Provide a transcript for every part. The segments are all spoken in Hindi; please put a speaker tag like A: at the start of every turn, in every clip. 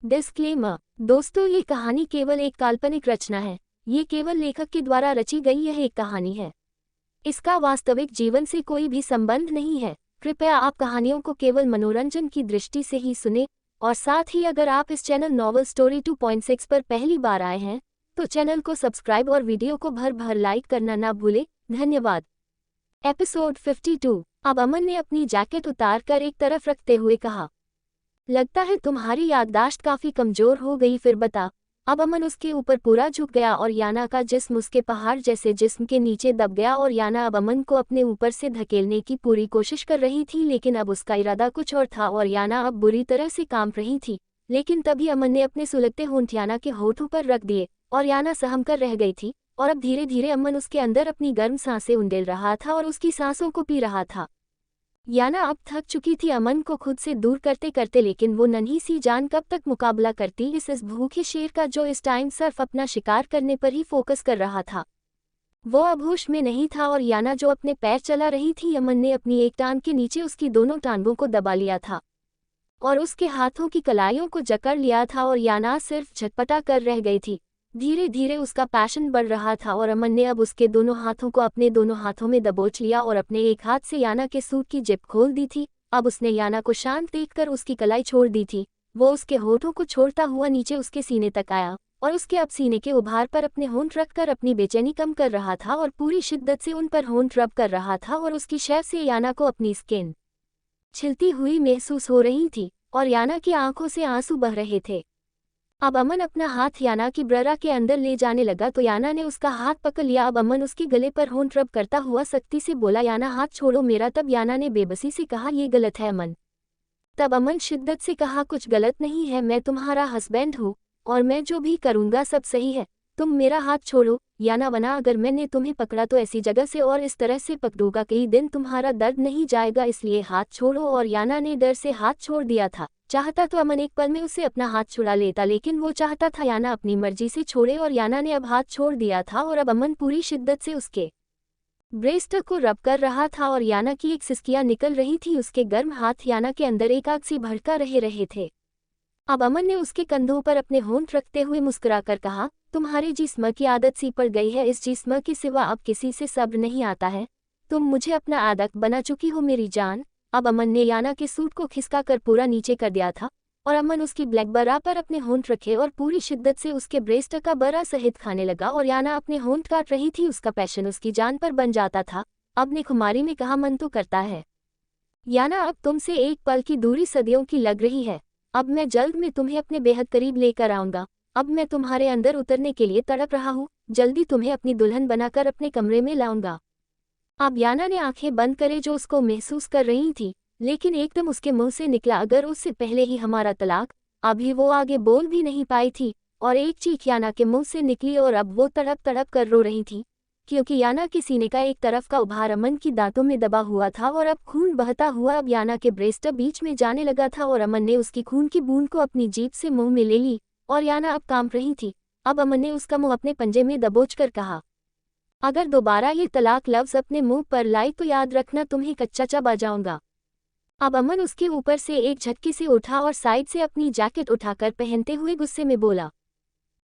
A: डिस्क्लेमर। दोस्तों, ये कहानी केवल एक काल्पनिक रचना है। ये केवल लेखक के द्वारा रची गई यह एक कहानी है। इसका वास्तविक जीवन से कोई भी संबंध नहीं है। कृपया आप कहानियों को केवल मनोरंजन की दृष्टि से ही सुने, और साथ ही अगर आप इस चैनल नॉवल स्टोरी 2.6 पर पहली बार आए हैं तो चैनल को सब्सक्राइब और वीडियो को भर भर लाइक करना ना भूलें। धन्यवाद। एपिसोड 52। अब अमन ने अपनी जैकेट उतार कर एक तरफ रखते हुए कहा, लगता है तुम्हारी याददाश्त काफी कमजोर हो गई, फिर बता। अब अमन उसके ऊपर पूरा झुक गया और याना का जिस्म उसके पहाड़ जैसे जिस्म के नीचे दब गया और याना अब अमन को अपने ऊपर से धकेलने की पूरी कोशिश कर रही थी, लेकिन अब उसका इरादा कुछ और था और याना अब बुरी तरह से कांप रही थी। लेकिन तभी अमन ने अपने सुलगते होंठ याना के होठों पर रख दिए और याना सहम कर रह गई थी, और अब धीरे धीरे अमन उसके अंदर अपनी गर्म सांसें उंडेल रहा था और उसकी सांसों को पी रहा था। याना अब थक चुकी थी अमन को खुद से दूर करते करते, लेकिन वो नन्ही सी जान कब तक मुकाबला करती इस भूखे शेर का जो इस टाइम सिर्फ अपना शिकार करने पर ही फोकस कर रहा था। वो अब होश में नहीं था और याना जो अपने पैर चला रही थी, अमन ने अपनी एक टांग के नीचे उसकी दोनों टांगों को दबा लिया था और उसके हाथों की कलाइयों को जकड़ लिया था और याना सिर्फ झटपटा कर रह गई थी। धीरे धीरे उसका पैशन बढ़ रहा था और अमन ने अब उसके दोनों हाथों को अपने दोनों हाथों में दबोच लिया और अपने एक हाथ से याना के सूट की जिप खोल दी थी। अब उसने याना को शांत देखकर उसकी कलाई छोड़ दी थी। वो उसके होठों को छोड़ता हुआ नीचे उसके सीने तक आया और उसके अब सीने के उभार पर अपने होंठ रखकर अपनी बेचैनी कम कर रहा था और पूरी शिद्दत से उन पर होंठ रब कर रहा था और उसकी शैव से याना को अपनी स्किन छिलती हुई महसूस हो रही थी और याना की आंखों से आंसू बह रहे थे। अब अमन अपना हाथ याना की ब्ररा के अंदर ले जाने लगा तो याना ने उसका हाथ पकड़ लिया। अब अमन उसके गले पर होंठ रब करता हुआ सख्ती से बोला, याना हाथ छोड़ो मेरा। तब याना ने बेबसी से कहा, ये गलत है अमन। तब अमन शिद्दत से कहा, कुछ गलत नहीं है, मैं तुम्हारा हस्बैंड हूँ और मैं जो भी करूँगा सब सही है। तुम मेरा हाथ छोड़ो। याना बना, अगर मैंने तुम्हें पकड़ा तो ऐसी जगह से और इस तरह से पकड़ूंगा कई दिन तुम्हारा दर्द नहीं जाएगा, इसलिए हाथ छोड़ो। और याना ने डर से हाथ छोड़ दिया था। चाहता तो अमन एक पल में उसे अपना हाथ छुड़ा लेता, लेकिन वो चाहता था याना अपनी मर्जी से छोड़े और याना ने अब हाथ छोड़ दिया था और अब अमन पूरी शिद्दत से उसके ब्रेस्ट को रब कर रहा था और याना की एक सिसकियां निकल रही थी। उसके गर्म हाथ याना के अंदर एक आग सी भड़का रहे थे। अब अमन ने उसके कंधों पर अपने होंठ रखते हुए मुस्कुराकर कहा, तुम्हारे जिस्म की आदत सी पड़ गई है, इस जिस्म के सिवा अब किसी से सब्र नहीं आता है। तुम मुझे अपना आदत बना चुकी हो मेरी जान। अब अमन ने याना के सूट को खिसका कर पूरा नीचे कर दिया था और अमन उसकी ब्लैक बरा पर अपने होंठ रखे और पूरी शिद्दत से उसके ब्रेस्ट का बरा सहित खाने लगा और याना अपने होंठ काट रही थी। उसका पैशन उसकी जान पर बन जाता था। अब ने खुमारी में कहा, मन तो करता है याना अब तुमसे एक पल की दूरी सदियों की लग रही है। अब मैं जल्द में तुम्हें अपने बेहद करीब लेकर आऊंगा। अब मैं तुम्हारे अंदर उतरने के लिए तड़प रहा हूँ। जल्दी तुम्हें अपनी दुल्हन बनाकर अपने कमरे में लाऊंगा। अब याना ने आंखें बंद करे जो उसको महसूस कर रही थी, लेकिन एकदम उसके मुंह से निकला, अगर उससे पहले ही हमारा तलाक। अभी वो आगे बोल भी नहीं पाई थी और एक चीख याना के मुंह से निकली और अब वो तड़प तड़प कर रो रही थी, क्योंकि याना के सीने का एक तरफ का उभार अमन की दांतों में दबा हुआ था और अब खून बहता हुआ अब याना के ब्रेस्ट बीच में जाने लगा था और अमन ने उसकी खून की बूंद को अपनी जीभ से मुंह में ले ली और याना अब कांप रही थी। अब अमन ने उसका मुंह अपने पंजे में दबोच कर कहा, अगर दोबारा ये तलाक लफ्ज अपने मुंह पर लाई तो याद रखना तुम्हें कच्चा चबा जाऊंगा। अब अमन उसके ऊपर से एक झटके से उठा और साइड से अपनी जैकेट उठाकर पहनते हुए गुस्से में बोला,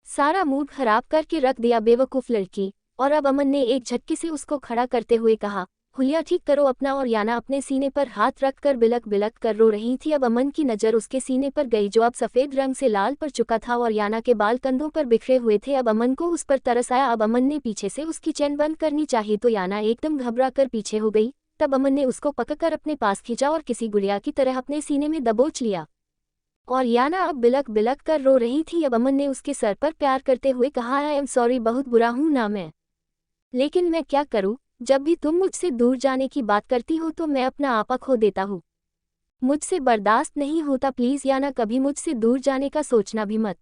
A: सारा मूड खराब करके रख दिया बेवकूफ लड़की। और अब अमन ने एक झटके से उसको खड़ा करते हुए कहा, हुलिया ठीक करो अपना। और याना अपने सीने पर हाथ रखकर बिलक बिलक कर रो रही थी। अब अमन की नज़र उसके सीने पर गई जो अब सफ़ेद रंग से लाल पड़ चुका था और याना के बाल कंधों पर बिखरे हुए थे। अब अमन को उस पर तरस आया। अब अमन ने पीछे से उसकी चैन बंद करनी चाहिए तो याना एकदम घबरा कर पीछे हो गई। तब अमन ने उसको पकड़कर अपने पास खींचा और किसी गुड़िया की तरह अपने सीने में दबोच लिया और याना अब बिलक बिलक कर रो रही थी। अब अमन ने उसके सर पर प्यार करते हुए कहा, आई एम सॉरी, बहुत बुरा हूँ ना मैं, लेकिन मैं क्या करूँ, जब भी तुम मुझसे दूर जाने की बात करती हो तो मैं अपना आपा खो देता हूँ। मुझसे बर्दाश्त नहीं होता, प्लीज़ याना कभी मुझसे दूर जाने का सोचना भी मत,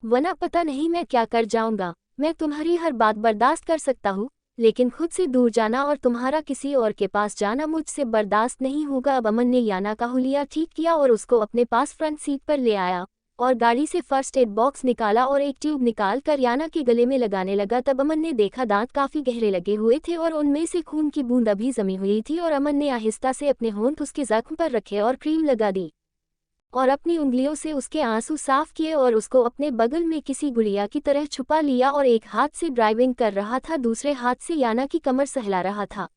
A: वरना पता नहीं मैं क्या कर जाऊँगा। मैं तुम्हारी हर बात बर्दाश्त कर सकता हूँ, लेकिन खुद से दूर जाना और तुम्हारा किसी और के पास जाना मुझसे बर्दाश्त नहीं होगा। अब अमन ने याना का हुलिया ठीक किया और उसको अपने पास फ्रंट सीट पर ले आया और गाड़ी से फर्स्ट एड बॉक्स निकाला और एक ट्यूब निकाल कर याना के गले में लगाने लगा। तब अमन ने देखा दांत काफी गहरे लगे हुए थे और उनमें से खून की बूंद अभी जमी हुई थी और अमन ने आहिस्ता से अपने होंठ उसके जख्म पर रखे और क्रीम लगा दी और अपनी उंगलियों से उसके आंसू साफ किए और उसको अपने बगल में किसी गुड़िया की तरह छुपा लिया और एक हाथ से ड्राइविंग कर रहा था, दूसरे हाथ से याना की कमर सहला रहा था।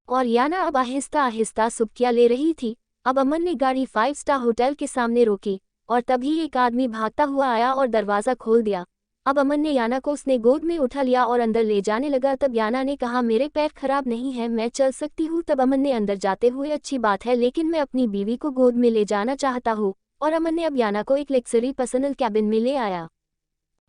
A: और याना अब आहिस्ता आहिस्ता सुबकियां ले रही थी। अब अमन ने गाड़ी 5 स्टार होटल के सामने रोकी और तभी एक आदमी भागता हुआ आया और दरवाज़ा खोल दिया। अब अमन ने याना को उसने गोद में उठा लिया और अंदर ले जाने लगा। तब याना ने कहा, मेरे पैर खराब नहीं है, मैं चल सकती हूँ। तब अमन ने अंदर जाते हुए, अच्छी बात है, लेकिन मैं अपनी बीवी को गोद में ले जाना चाहता हूँ। और अमन ने अब याना को एक लग्जरी पर्सनल कैबिन में ले आया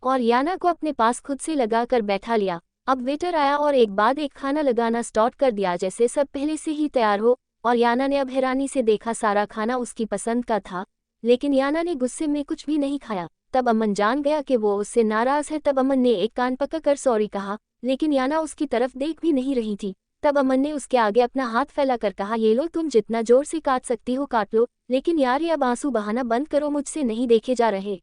A: और याना को अपने पास खुद से लगा कर बैठा लिया। अब वेटर आया और एक बाद एक खाना लगाना स्टार्ट कर दिया, जैसे सब पहले से ही तैयार हो। और याना ने अब हैरानी से देखा, सारा खाना उसकी पसंद का था, लेकिन याना ने गुस्से में कुछ भी नहीं खाया। तब अमन जान गया कि वो उससे नाराज है। तब अमन ने एक कान पकड़कर सॉरी कहा, लेकिन याना उसकी तरफ देख भी नहीं रही थी। तब अमन ने उसके आगे अपना हाथ फैलाकर कहा, ये लो, तुम जितना जोर से काट सकती हो काट लो, लेकिन यार ये अब आंसू बहाना बंद करो, मुझसे नहीं देखे जा रहे।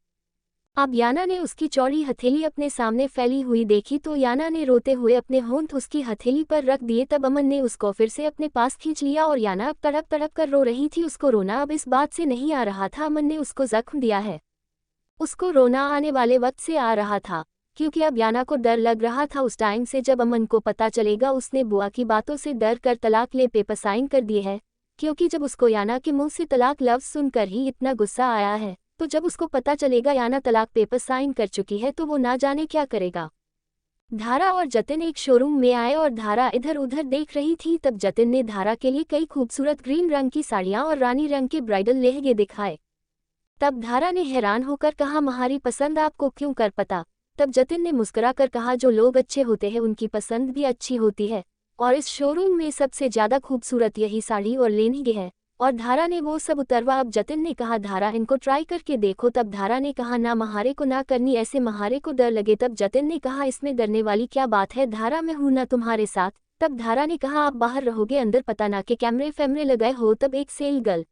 A: अब याना ने उसकी चौड़ी हथेली अपने सामने फैली हुई देखी तो याना ने रोते हुए अपने होंठ उसकी हथेली पर रख दिए। तब अमन ने उसको फिर से अपने पास खींच लिया और याना अब तड़प तड़प कर रो रही थी। उसको रोना अब इस बात से नहीं आ रहा था अमन ने उसको जख्म दिया है, उसको रोना आने वाले वक्त से आ रहा था, क्योंकि अब याना को डर लग रहा था उस टाइम से जब अमन को पता चलेगा उसने बुआ की बातों से डर कर तलाक ले पेपर साइन कर दिए है। क्योंकि जब उसको याना के मुंह से तलाक लफ्ज सुनकर ही इतना गुस्सा आया है, तो जब उसको पता चलेगा याना तलाक पेपर साइन कर चुकी है तो वो ना जाने क्या करेगा। धारा और जतिन एक शोरूम में आए और धारा इधर उधर देख रही थी। तब जतिन ने धारा के लिए कई खूबसूरत ग्रीन रंग की साड़ियां और रानी रंग के ब्राइडल लहंगे दिखाए। तब धारा ने हैरान होकर कहा, हमारी पसंद आपको क्यों कर पता। तब जतिन ने मुस्कुरा कर कहा, जो लोग अच्छे होते हैं उनकी पसंद भी अच्छी होती है, और इस शोरूम में सबसे ज्यादा खूबसूरत यही साड़ी और लहंगे है। और धारा ने वो सब उतरवा। अब जतिन ने कहा, धारा इनको ट्राई करके देखो। तब धारा ने कहा, ना महारे को ना करनी, ऐसे महारे को डर लगे। तब जतिन ने कहा, इसमें डरने वाली क्या बात है धारा, मैं हूं ना तुम्हारे साथ। तब धारा ने कहा, आप बाहर रहोगे, अंदर पता ना के कैमरे फैमरे लगाए हो। तब एक सेल गर्ल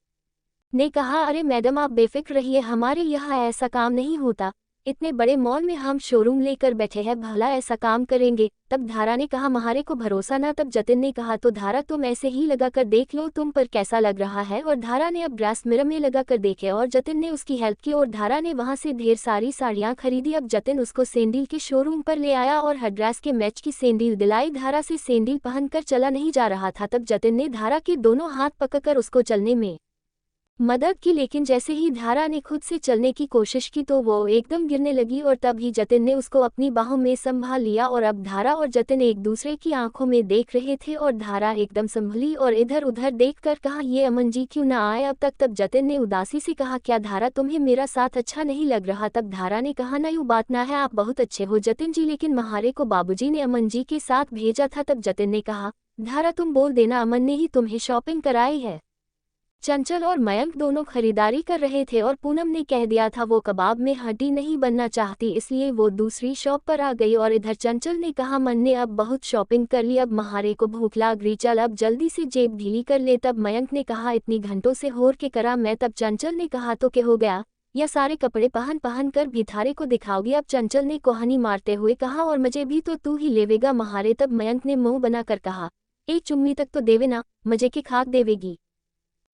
A: ने कहा, अरे मैडम आप बेफिक्र रहिए, हमारे यहाँ ऐसा काम नहीं होता, इतने बड़े मॉल में हम शोरूम लेकर बैठे हैं, भला ऐसा काम करेंगे। तब धारा ने कहा, महारे को भरोसा ना। तब जतिन ने कहा, तो धारा तुम ऐसे ही लगा कर देख लो, तुम पर कैसा लग रहा है। और धारा ने अब ग्लास मिरर में लगा कर देखे और जतिन ने उसकी हेल्प की और धारा ने वहां से ढेर सारी साड़ियां खरीदी। अब जतिन उसको सैंडल के शोरूम पर ले आया और हर ड्रेस के मैच की सैंडल दिलाई। धारा से सैंडल पहनकर चला नहीं जा रहा था। तब जतिन ने धारा के दोनों हाथ पकड़कर उसको चलने में मदद की, लेकिन जैसे ही धारा ने खुद से चलने की कोशिश की तो वो एकदम गिरने लगी और तब ही जतिन ने उसको अपनी बाहों में संभाल लिया। और अब धारा और जतिन एक दूसरे की आंखों में देख रहे थे और धारा एकदम संभली और इधर उधर देखकर कहा, ये अमन जी क्यों ना आए अब तक। तब जतिन ने उदासी से कहा, क्या धारा तुम्हें मेरा साथ अच्छा नहीं लग रहा। तब धारा ने कहा, ना यूँ बात ना है, आप बहुत अच्छे हो जतिन जी, लेकिन महारे को बाबूजी ने अमन जी के साथ भेजा था। तब जतिन ने कहा, धारा तुम बोल देना, अमन ने ही तुम्हें शॉपिंग कराई है। चंचल और मयंक दोनों खरीदारी कर रहे थे और पूनम ने कह दिया था वो कबाब में हड्डी नहीं बनना चाहती, इसलिए वो दूसरी शॉप पर आ गई। और इधर चंचल ने कहा, मन ने अब बहुत शॉपिंग कर ली, अब महारे को भूख लग रही, चल अब जल्दी से जेब ढीली कर ले। तब मयंक ने कहा, इतनी घंटों से होर के करा मैं। तब चंचल ने कहा, तो क्या हो गया, या सारे कपड़े पहन कर भी थारे को दिखाओगी। अब चंचल ने कोहनी मारते हुए कहा, और मुझे भी तो तू ही लेवेगा महारे। तब मयंक ने मुंह बनाकर कहा, एक चुम्मी तक तो देवे ना, मजे की खाक देवेगी।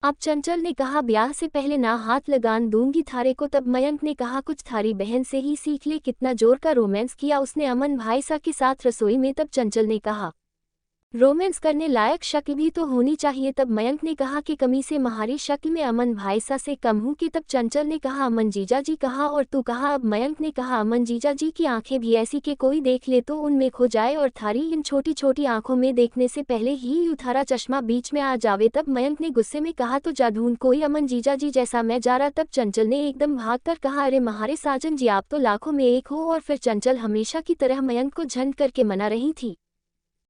A: अब चंचल ने कहा, ब्याह से पहले ना हाथ लगान दूंगी थारे को। तब मयंक ने कहा, कुछ थारी बहन से ही सीख ले, कितना जोर का रोमांस किया उसने अमन भाईसा के साथ रसोई में। तब चंचल ने कहा, रोमांस करने लायक शक्ल भी तो होनी चाहिए। तब मयंक ने कहा कि कमी से महारी शक्ल में अमन भाईसा से कम हूँ कि। तब चंचल ने कहा, अमन जीजा जी कहा, और तू कहा। अब मयंक ने कहा, अमन जीजा जी की आंखें भी ऐसी कि कोई देख ले तो उनमें खो जाए, और थारी इन छोटी छोटी आंखों में देखने से पहले ही यूं थारा चश्मा बीच में आ जावे। तब मयंक ने गुस्से में कहा, तो जा ढूंढ कोई अमन जीजा जी जैसा मैं जा रहा। तब चंचल ने एकदम भागकर कहा, अरे महारे साजन जी आप तो लाखों में एक हो। और फिर चंचल हमेशा की तरह मयंक को झंड करके मना रही थी।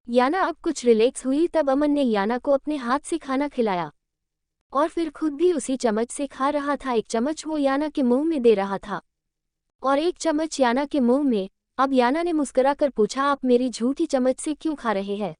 A: याना अब कुछ रिलैक्स हुई। तब अमन ने याना को अपने हाथ से खाना खिलाया और फिर खुद भी उसी चम्मच से खा रहा था। एक चम्मच वो याना के मुंह में दे रहा था और एक चम्मच याना के मुंह में। अब याना ने मुस्कुराकर पूछा, आप मेरी झूठी चम्मच से क्यों खा रहे हैं।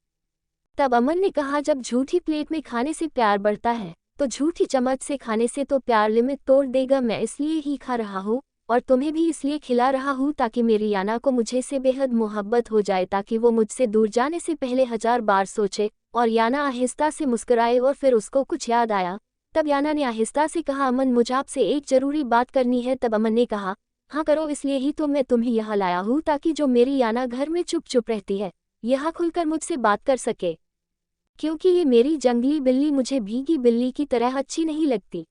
A: तब अमन ने कहा, जब झूठी प्लेट में खाने से प्यार बढ़ता है तो झूठी चम्मच से खाने से तो प्यार लिमिट तोड़ देगा, मैं इसलिए ही खा रहा हूँ और तुम्हें भी इसलिए खिला रहा हूँ ताकि मेरी याना को मुझे से बेहद मोहब्बत हो जाए, ताकि वो मुझसे दूर जाने से पहले 1000 बार सोचे। और याना आहिस्ता से मुस्कुराए और फिर उसको कुछ याद आया। तब याना ने आहिस्ता से कहा, अमन मुझे आपसे एक जरूरी बात करनी है। तब अमन ने कहा, हाँ करो, इसलिए ही तो मैं तुम्हें यहाँ लाया हूँ ताकि जो मेरी याना घर में चुप चुप रहती है यहाँ खुलकर मुझसे बात कर सके, क्योंकि ये मेरी जंगली बिल्ली मुझे भीगी बिल्ली की तरह अच्छी नहीं लगती।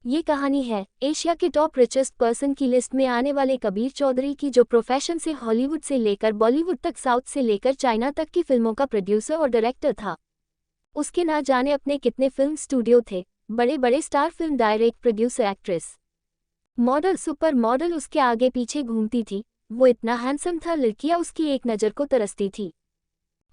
A: ये कहानी है एशिया के टॉप रिचेस्ट पर्सन की लिस्ट में आने वाले कबीर चौधरी की, जो प्रोफेशन से हॉलीवुड से लेकर बॉलीवुड तक, साउथ से लेकर चाइना तक की फिल्मों का प्रोड्यूसर और डायरेक्टर था। उसके ना जाने अपने कितने फिल्म स्टूडियो थे, बड़े बड़े star, film direct, producer, actress, model, super model उसके आगे पीछे घूमती थी। वो इतना हैंडसम था, लड़कियां उसकी एक नज़र को तरसती थी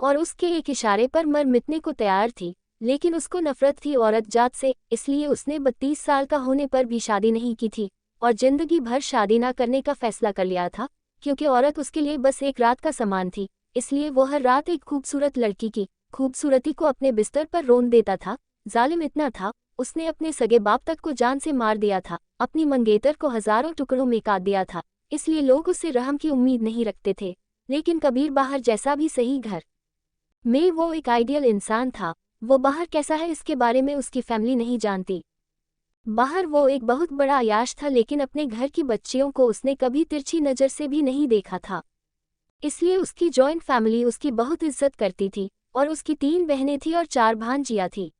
A: और उसके एक इशारे पर मर मिटने को तैयार थी। लेकिन उसको नफरत थी औरत जात से, इसलिए उसने 32 साल का होने पर भी शादी नहीं की थी और जिंदगी भर शादी ना करने का फैसला कर लिया था, क्योंकि औरत उसके लिए बस एक रात का सामान थी। इसलिए वो हर रात एक खूबसूरत लड़की की खूबसूरती को अपने बिस्तर पर रोन देता था। जालिम इतना था, उसने अपने सगे बाप तक को जान से मार दिया था, अपनी मंगेतर को हजारों टुकड़ों में काट दिया था। इसलिए लोग उससे रहम की उम्मीद नहीं रखते थे। लेकिन कबीर बाहर जैसा भी सही, घर में वो एक आइडियल इंसान था। वो बाहर कैसा है इसके बारे में उसकी फैमिली नहीं जानती। बाहर वो एक बहुत बड़ा अय्याश था, लेकिन अपने घर की बच्चियों को उसने कभी तिरछी नज़र से भी नहीं देखा था। इसलिए उसकी जॉइंट फैमिली उसकी बहुत इज्जत करती थी और उसकी 3 बहनें थी और 4 भांजियां थी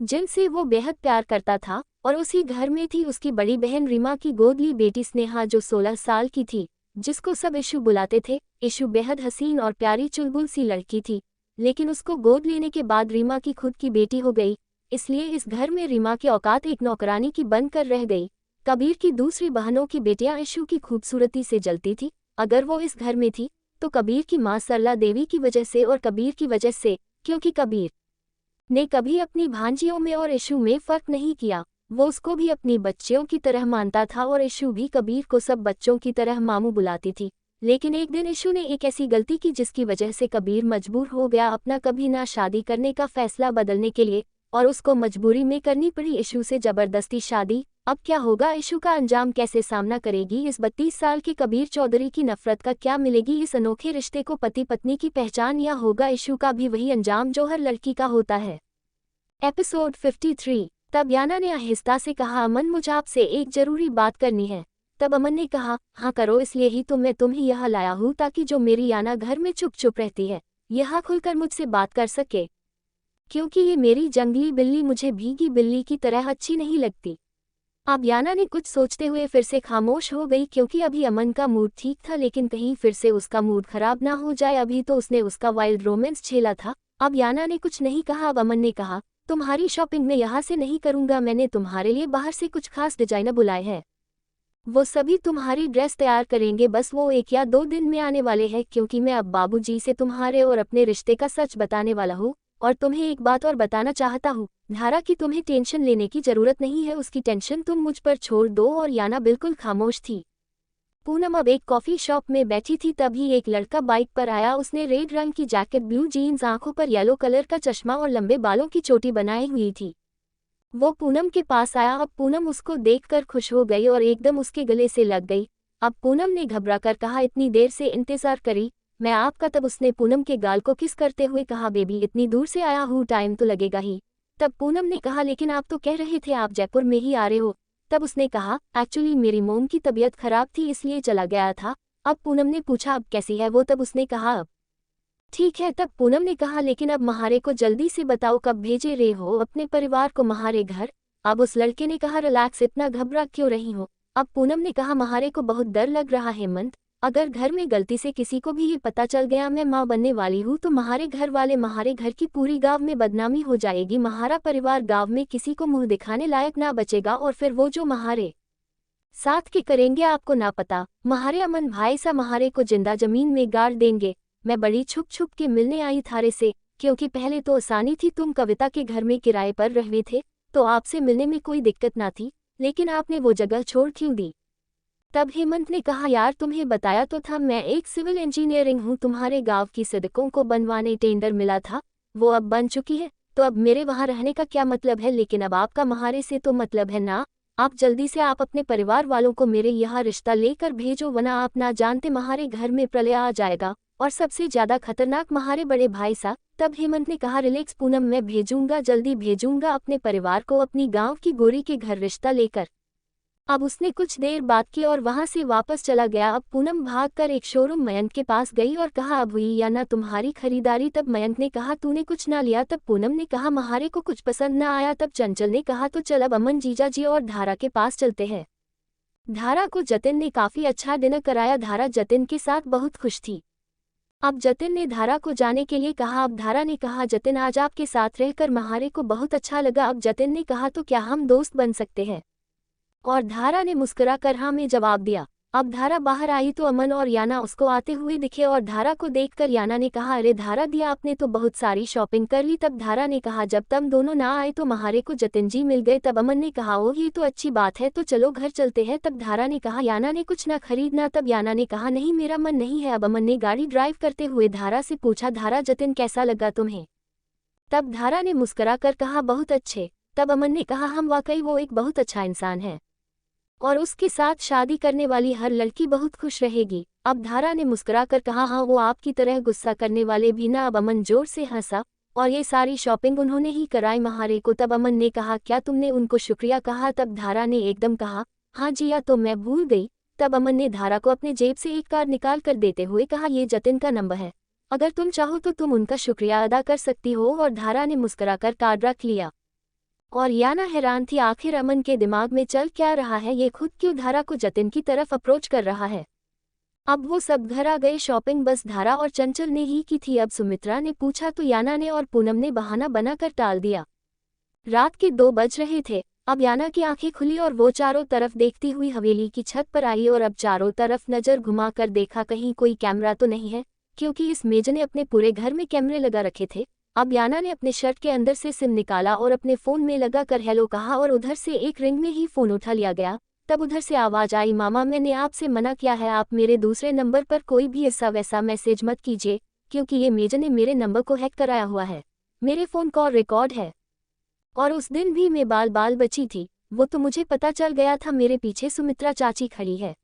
A: जिनसे वो बेहद प्यार करता था। और उसी घर में थी उसकी बड़ी बहन रीमा की गोदली बेटी स्नेहा, जो 16 साल की थी, जिसको सब इशू बुलाते थे। इशू बेहद हसीन और प्यारी चुलबुल सी लड़की थी, लेकिन उसको गोद लेने के बाद रीमा की खुद की बेटी हो गई। इसलिए इस घर में रीमा की औकात एक नौकरानी की बनकर रह गई। कबीर की दूसरी बहनों की बेटियां इशू की खूबसूरती से जलती थी। अगर वो इस घर में थी तो कबीर की मां सरला देवी की वजह से और कबीर की वजह से, क्योंकि कबीर ने कभी अपनी भांजियों में और इशू में फर्क नहीं किया। वो उसको भी अपनी बच्चियों की तरह मानता था और इशू भी कबीर को सब बच्चों की तरह मामू बुलाती थी। लेकिन एक दिन इशू ने एक ऐसी गलती की जिसकी वजह से कबीर मजबूर हो गया अपना कभी ना शादी करने का फैसला बदलने के लिए, और उसको मजबूरी में करनी पड़ी इशू से ज़बरदस्ती शादी। अब क्या होगा, इशू का अंजाम कैसे सामना करेगी इस 32 साल के कबीर चौधरी की नफरत का क्या मिलेगी इस अनोखे रिश्ते को पति पत्नी की पहचान, या होगा इशू का भी वही अंजाम जो हर लड़की का होता है। एपिसोड 53। तब याना ने आहिस्ता से कहा, अमन मुझे आपसे एक जरूरी बात करनी है। तब अमन ने कहा, हाँ करो, इसलिए ही तो मैं तुम्हें यहाँ लाया हूँ ताकि जो मेरी याना घर में चुप चुप रहती है यहाँ खुलकर मुझसे बात कर सके, क्योंकि ये मेरी जंगली बिल्ली मुझे भीगी बिल्ली की तरह अच्छी नहीं लगती। अब याना ने कुछ सोचते हुए फिर से खामोश हो गई, क्योंकि अभी अमन का मूड ठीक था, लेकिन कहीं फिर से उसका मूड खराब ना हो जाए। अभी तो उसने उसका वाइल्ड रोमांस झेला था। अब याना ने कुछ नहीं कहा। अब अमन ने कहा, तुम्हारी शॉपिंग मैं यहाँ से नहीं करूँगा, मैंने तुम्हारे लिए बाहर से कुछ खास डिजाइनर बुलाए हैं, वो सभी तुम्हारी ड्रेस तैयार करेंगे, बस वो 1 या 2 दिन में आने वाले हैं, क्योंकि मैं अब बाबूजी से तुम्हारे और अपने रिश्ते का सच बताने वाला हूँ। और तुम्हें एक बात और बताना चाहता हूँ, धारा की तुम्हें टेंशन लेने की जरूरत नहीं है, उसकी टेंशन तुम मुझ पर छोड़ दो। और याना बिल्कुल खामोश थी। पूनम अब एक कॉफी शॉप में बैठी थी, तभी एक लड़का बाइक पर आया। उसने रेड रंग की जैकेट, ब्लू जीन्स, आंखों पर येलो कलर का चश्मा और लंबे बालों की चोटी बनाई हुई थी। वो पूनम के पास आया। अब पूनम उसको देखकर खुश हो गई और एकदम उसके गले से लग गई। अब पूनम ने घबराकर कहा, इतनी देर से इंतजार करी मैं आपका। तब उसने पूनम के गाल को किस करते हुए कहा, बेबी इतनी दूर से आया हूँ, टाइम तो लगेगा ही। तब पूनम ने कहा, लेकिन आप तो कह रहे थे आप जयपुर में ही आ रहे हो। तब उसने कहा, एक्चुअली मेरी मोम की तबीयत खराब थी इसलिए चला गया था। अब पूनम ने पूछा, अब कैसी है वो? तब उसने कहा, अब ठीक है। तब पूनम ने कहा, लेकिन अब महारे को जल्दी से बताओ कब भेजे रहे हो अपने परिवार को महारे घर। अब उस लड़के ने कहा, रिलैक्स, इतना घबरा क्यों रही हो? अब पूनम ने कहा, महारे को बहुत डर लग रहा है हेमंत, अगर घर में गलती से किसी को भी ये पता चल गया मैं माँ बनने वाली हूँ तो महारे घर वाले, महारे घर की पूरी गांव में बदनामी हो जाएगी। महारा परिवार गांव में किसी को मुंह दिखाने लायक ना बचेगा और फिर वो जो महारे साथ के करेंगे आपको ना पता। महारे अमन भाई सा महारे को जिंदा जमीन में गाड़ देंगे। मैं बड़ी छुप छुप के मिलने आई थारे से, क्योंकि पहले तो आसानी थी, तुम कविता के घर में किराए पर रहे थे तो आपसे मिलने में कोई दिक्कत ना थी, लेकिन आपने वो जगह छोड़ क्यों दी? तब हेमंत ने कहा, यार तुम्हें बताया तो था मैं एक सिविल इंजीनियरिंग हूँ, तुम्हारे गांव की सड़कों को बनवाने टेंडर मिला था, वो अब बन चुकी है, तो अब मेरे वहाँ रहने का क्या मतलब है? लेकिन अब आपका महारे से तो मतलब है ना। आप जल्दी से आप अपने परिवार वालों को मेरे यहाँ रिश्ता लेकर भेजो, वरना आप ना जानते महारे घर में प्रलय आ जाएगा और सबसे ज्यादा खतरनाक महारे बड़े भाई सा। तब हेमंत ने कहा, रिलैक्स पूनम, मैं भेजूंगा, जल्दी भेजूंगा अपने परिवार को अपनी गांव की गोरी के घर रिश्ता लेकर। अब उसने कुछ देर बात की और वहां से वापस चला गया। अब पूनम भागकर एक शोरूम मयंक के पास गई और कहा, अब हुई या ना तुम्हारी खरीदारी। तब मयंक ने कहा, तूने कुछ ना लिया। तब पूनम ने कहा, महारे को कुछ पसंद ना आया। तब चंचल ने कहा, तो चल अब अमन, जीजा जी और धारा के पास चलते हैं। धारा को जतिन ने काफी अच्छा डिनर कराया। धारा जतिन के साथ बहुत खुश थी। अब जतिन ने धारा को जाने के लिए कहा। अब धारा ने कहा, जतिन आज आपके साथ रहकर महारे को बहुत अच्छा लगा। अब जतिन ने कहा, तो क्या हम दोस्त बन सकते हैं? और धारा ने मुस्कुराकर हाँ में जवाब दिया। अब धारा बाहर आई तो अमन और याना उसको आते हुए दिखे और धारा को देखकर याना ने कहा, अरे धारा दिया, आपने तो बहुत सारी शॉपिंग कर ली। तब धारा ने कहा, जब तुम दोनों ना आए तो महारे को जतिन जी मिल गए। तब अमन ने कहा, ओह ये तो अच्छी बात है, तो चलो घर चलते हैं। तब धारा ने कहा, याना ने कुछ ना खरीदना। तब याना ने कहा, नहीं मेरा मन नहीं है। अब अमन ने गाड़ी ड्राइव करते हुए धारा से पूछा, धारा जतिन कैसा लगा तुम्हें? तब धारा ने मुस्कुराकर कहा, बहुत अच्छे। तब अमन ने कहा, हम वाकई वो एक बहुत अच्छा इंसान है और उसके साथ शादी करने वाली हर लड़की बहुत खुश रहेगी। अब धारा ने मुस्कुराकर कहा, हाँ वो आपकी तरह गुस्सा करने वाले भी ना। अब अमन जोर से हंसा और ये सारी शॉपिंग उन्होंने ही कराई महारे को। तब अमन ने कहा, क्या तुमने उनको शुक्रिया कहा? तब धारा ने एकदम कहा, हाँ जी या तो मैं भूल गई। तब अमन ने धारा को अपने जेब से एक कार्ड निकाल कर देते हुए कहा, ये जतिन का नंबर है, अगर तुम चाहो तो तुम उनका शुक्रिया अदा कर सकती हो। और धारा ने मुस्कुराकर कार्ड रख लिया और याना हैरान थी, आखिर अमन के दिमाग में चल क्या रहा है? ये खुद क्यों धारा को जतिन की तरफ अप्रोच कर रहा है? अब वो सब घर आ गए। शॉपिंग बस धारा और चंचल ने ही की थी। अब सुमित्रा ने पूछा तो याना ने और पूनम ने बहाना बनाकर टाल दिया। रात के 2 बज रहे थे। अब याना की आंखें खुली और वो चारों तरफ देखती हुई हवेली की छत पर आई और अब चारों तरफ नजर घुमाकर देखा, कहीं कोई कैमरा तो नहीं है, क्योंकि इस मेज ने अपने पूरे घर में कैमरे लगा रखे थे। अब याना ने अपने शर्ट के अंदर से सिम निकाला और अपने फोन में लगा कर हेलो कहा और उधर से एक रिंग में ही फोन उठा लिया गया। तब उधर से आवाज आई, मामा मैंने आपसे मना किया है, आप मेरे दूसरे नंबर पर कोई भी ऐसा वैसा मैसेज मत कीजिए, क्योंकि ये मेज ने मेरे नंबर को हैक कराया हुआ है। मेरे फोन कॉल रिकॉर्ड है और उस दिन भी मैं बाल बाल बची थी, वो तो मुझे पता चल गया था। मेरे पीछे सुमित्रा चाची खड़ी है।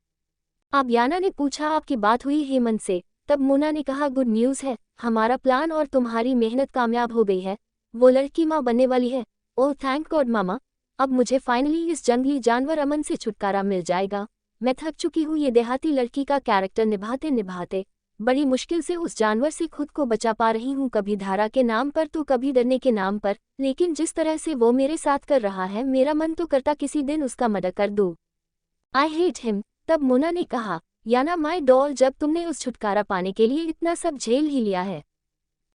A: अब याना ने पूछा, आपकी बात हुई हेमंत से? तब मोना ने कहा, गुड न्यूज़ है, हमारा प्लान और तुम्हारी मेहनत कामयाब हो गई है, वो लड़की माँ बनने वाली है। ओह थैंक गॉड मामा, अब मुझे फाइनली इस जंगली जानवर अमन से छुटकारा मिल जाएगा। मैं थक चुकी हूँ ये देहाती लड़की का कैरेक्टर निभाते निभाते। बड़ी मुश्किल से उस जानवर से खुद को बचा पा रही हूँ, कभी धारा के नाम पर तो कभी डरने के नाम पर, लेकिन जिस तरह से वो मेरे साथ कर रहा है, मेरा मन तो करता किसी दिन उसका मर्डर कर दूँ। I hate him. तब मोना ने कहा, याना माय डॉल, जब तुमने उस छुटकारा पाने के लिए इतना सब झेल ही लिया है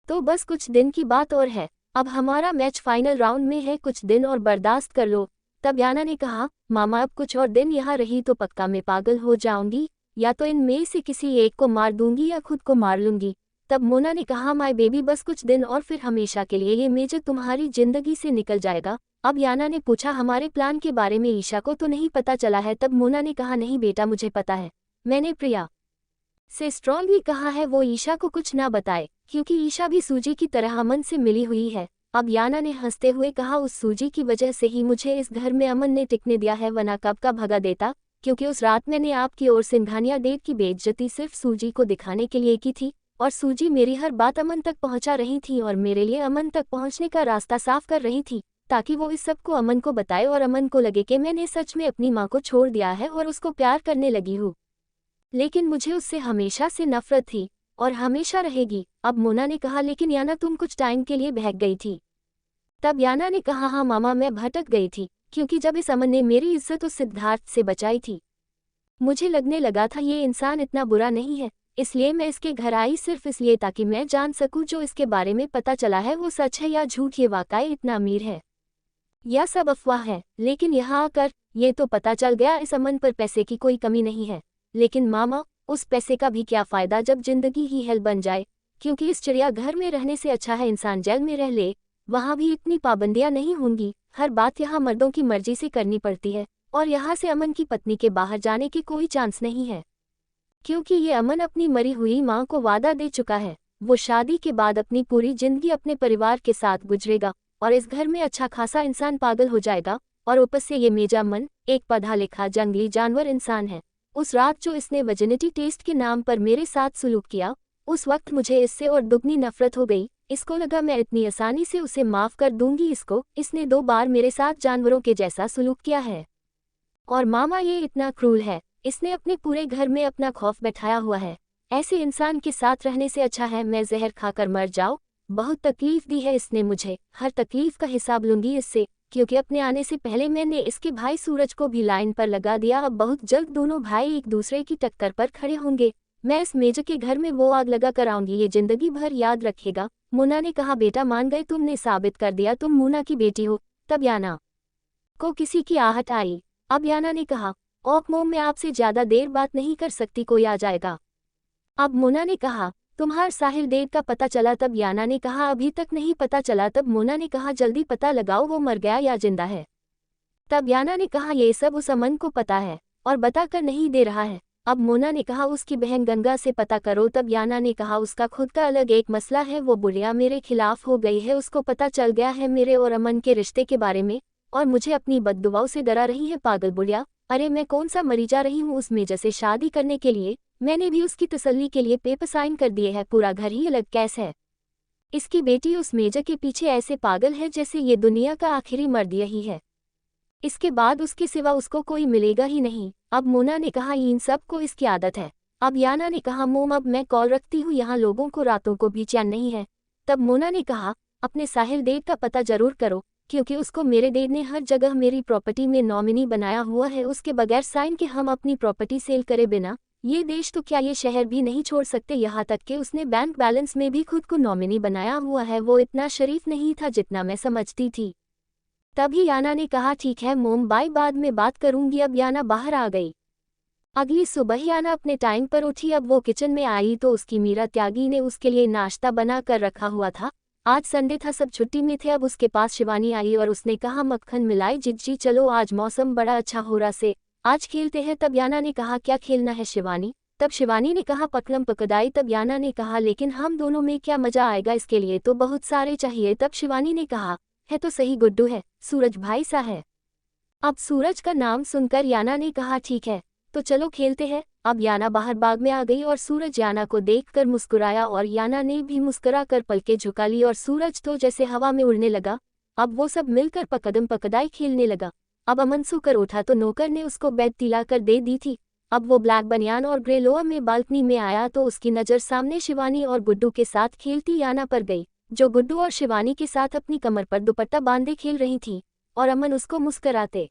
A: तो बस कुछ दिन की बात और है। अब हमारा मैच फाइनल राउंड में है, कुछ दिन और बर्दाश्त कर लो। तब याना ने कहा, मामा अब कुछ और दिन यहाँ रही तो पक्का मैं पागल हो जाऊंगी, या तो इनमें से किसी एक को मार दूंगी या खुद को मार लूंगी। तब मोना ने कहा, माय बेबी बस कुछ दिन और फिर हमेशा के लिए ये मेजर तुम्हारी जिंदगी से निकल जाएगा। अब याना ने पूछा, हमारे प्लान के बारे में ईशा को तो नहीं पता चला है? तब मोना ने कहा, नहीं बेटा मुझे पता है, मैंने प्रिया से स्ट्रॉन्गली कहा है वो ईशा को कुछ ना बताए, क्योंकि ईशा भी सूजी की तरह अमन से मिली हुई है। अब याना ने हंसते हुए कहा, उस सूजी की वजह से ही मुझे इस घर में अमन ने टिकने दिया है, वरना कब का भगा देता, क्योंकि उस रात मैंने आपकी ओर सिंघानिया डेट की बेइज्जती सिर्फ सूजी को दिखाने के लिए की थी, और सूजी मेरी हर बात अमन तक पहुंचा रही थी और मेरे लिए अमन तक पहुंचने का रास्ता साफ कर रही थी, ताकि वो इस सब को अमन को बताए और अमन को लगे कि मैंने सच में अपनी माँ को छोड़ दिया है और उसको प्यार करने लगी हूँ। लेकिन मुझे उससे हमेशा से नफरत थी और हमेशा रहेगी। अब मोना ने कहा, लेकिन याना तुम कुछ टाइम के लिए बहक गई थी। तब याना ने कहा, हाँ मामा मैं भटक गई थी, क्योंकि जब इस अमन ने मेरी इज्जत उस सिद्धार्थ से बचाई थी, मुझे लगने लगा था ये इंसान इतना बुरा नहीं है, इसलिए मैं इसके घर आई सिर्फ इसलिए ताकि मैं जान सकूं जो इसके बारे में पता चला है वो सच है या झूठ, ये वाकई इतना अमीर है या सब अफवाह है। लेकिन यहाँ आकर ये तो पता चल गया इस अमन पर पैसे की कोई कमी नहीं है। लेकिन मामा उस पैसे का भी क्या फ़ायदा जब जिंदगी ही हेल बन जाए, क्योंकि इस चिड़ियाघर में रहने से अच्छा है इंसान जेल में रह ले, वहाँ भी इतनी पाबंदियाँ नहीं होंगी, हर बात यहाँ मर्दों की मर्जी से करनी पड़ती है, और यहाँ से अमन की पत्नी के बाहर जाने की कोई चांस नहीं है, क्योंकि ये अमन अपनी मरी हुई माँ को वादा दे चुका है, वो शादी के बाद अपनी पूरी जिंदगी अपने परिवार के साथ गुजरेगा और इस घर में अच्छा खासा इंसान पागल हो जाएगा। और ऊपर से ये मेजा मन एक पढ़ा लिखा जंगली जानवर इंसान है। उस रात जो इसने वर्जिनिटी टेस्ट के नाम पर मेरे साथ सुलूक किया, उस वक्त मुझे इससे और दुगनी नफरत हो गई। इसको लगा मैं इतनी आसानी से उसे माफ कर दूंगी इसने 2 बार मेरे साथ जानवरों के जैसा सुलूक किया है। और मामा ये इतना क्रूर है, इसने अपने पूरे घर में अपना खौफ बैठाया हुआ है। ऐसे इंसान के साथ रहने से अच्छा है मैं जहर खाकर मर जाऊं। बहुत तकलीफ दी है इसने मुझे, हर तकलीफ का हिसाब लूंगी इससे, क्योंकि अपने आने से पहले मैंने इसके भाई सूरज को भी लाइन पर लगा दिया। अब बहुत जल्द दोनों भाई एक दूसरे की टक्कर पर खड़े होंगे। मैं इस मेजर के घर में वो आग लगा कर आऊंगी, ये जिंदगी भर याद रखेगा। मुन्ना ने कहा, बेटा मान गए, तुमने साबित कर दिया तुम मुन्ना की बेटी हो। तब याना को किसी की आहट आई। अब याना ने कहा, ओक मोम मैं आपसे ज्यादा देर बात नहीं कर सकती, कोई आ जाएगा। अब मुन्ना ने कहा, तुम्हार साहिल देव का पता चला? तब याना ने कहा, अभी तक नहीं पता चला। तब मुन्ना ने कहा, जल्दी पता लगाओ वो मर गया या जिंदा है। तब याना ने कहा, ये सब उस अमन को पता है और बताकर नहीं दे रहा है। अब मुन्ना ने कहा, उसकी बहन गंगा से पता करो। तब याना ने कहा, उसका खुद का अलग एक मसला है, वो बुढ़िया मेरे खिलाफ हो गई है, उसको पता चल गया है मेरे और अमन के रिश्ते के बारे में और मुझे अपनी बद्दुआओं से डरा रही है। पागल बुढ़िया, अरे मैं कौन सा मरी जा रही हूँ उस मेजर से शादी करने के लिए। मैंने भी उसकी तसल्ली के लिए पेपर साइन कर दिए है, पूरा घर ही अलग केस है। इसकी बेटी उस मेजर के पीछे ऐसे पागल है जैसे ये दुनिया का आखिरी मर्द यही है, इसके बाद उसके सिवा उसको कोई मिलेगा ही नहीं। अब मोना ने कहा, इन सब को इसकी आदत है। अब याना ने कहा, मोम अब मैं कॉल रखती हूँ, यहाँ लोगों को रातों को भी चैन नहीं है। तब मोना ने कहा, अपने साहिल देव का पता जरूर करो, क्योंकि उसको मेरे देव ने हर जगह मेरी प्रॉपर्टी में नॉमिनी बनाया हुआ है। उसके बगैर साइन के हम अपनी प्रॉपर्टी सेल करे बिना ये देश तो क्या ये शहर भी नहीं छोड़ सकते। यहाँ तक कि उसने बैंक बैलेंस में भी खुद को नॉमिनी बनाया हुआ है। वो इतना शरीफ नहीं था जितना मैं समझती थी। तभी याना ने कहा, ठीक है मोम बाय, बाद में बात करूंगी। अब याना बाहर आ गई। अगली सुबह याना अपने टाइम पर उठी। अब वो किचन में आई तो उसकी मीरा त्यागी ने उसके लिए नाश्ता बना कर रखा हुआ था। आज संडे था, सब छुट्टी में थे। अब उसके पास शिवानी आई और उसने कहा, मक्खन मिलाई जिज्जी, चलो आज मौसम बड़ा अच्छा हो रहा से आज खेलते हैं। तब याना ने कहा, क्या खेलना है शिवानी? तब शिवानी ने कहा, पकड़म पकड़ाई। तब याना ने कहा, लेकिन हम दोनों में क्या मजा आएगा, इसके लिए तो बहुत सारे चाहिए। तब शिवानी ने कहा, है तो सही गुड्डू है, सूरज भाई सा है। अब सूरज का नाम सुनकर याना ने कहा, ठीक है तो चलो खेलते हैं। अब याना बाहर बाग में आ गई और सूरज याना को देखकर मुस्कुराया और याना ने भी मुस्कुरा कर पलकें झुका ली और सूरज तो जैसे हवा में उड़ने लगा। अब वो सब मिलकर पकड़म पकड़ाई खेलने लगा। अब अमन सोकर उठा तो नौकर ने उसको बेड दिलाकर दे दी थी। अब वो ब्लैक बनियान और ग्रे लोअर में बालकनी में आया तो उसकी नज़र सामने शिवानी और गुड्डू के साथ खेलती याना पर गई, जो गुड्डू और शिवानी के साथ अपनी कमर पर दुपट्टा बांधे खेल रही थी। और अमन उसको मुस्कराते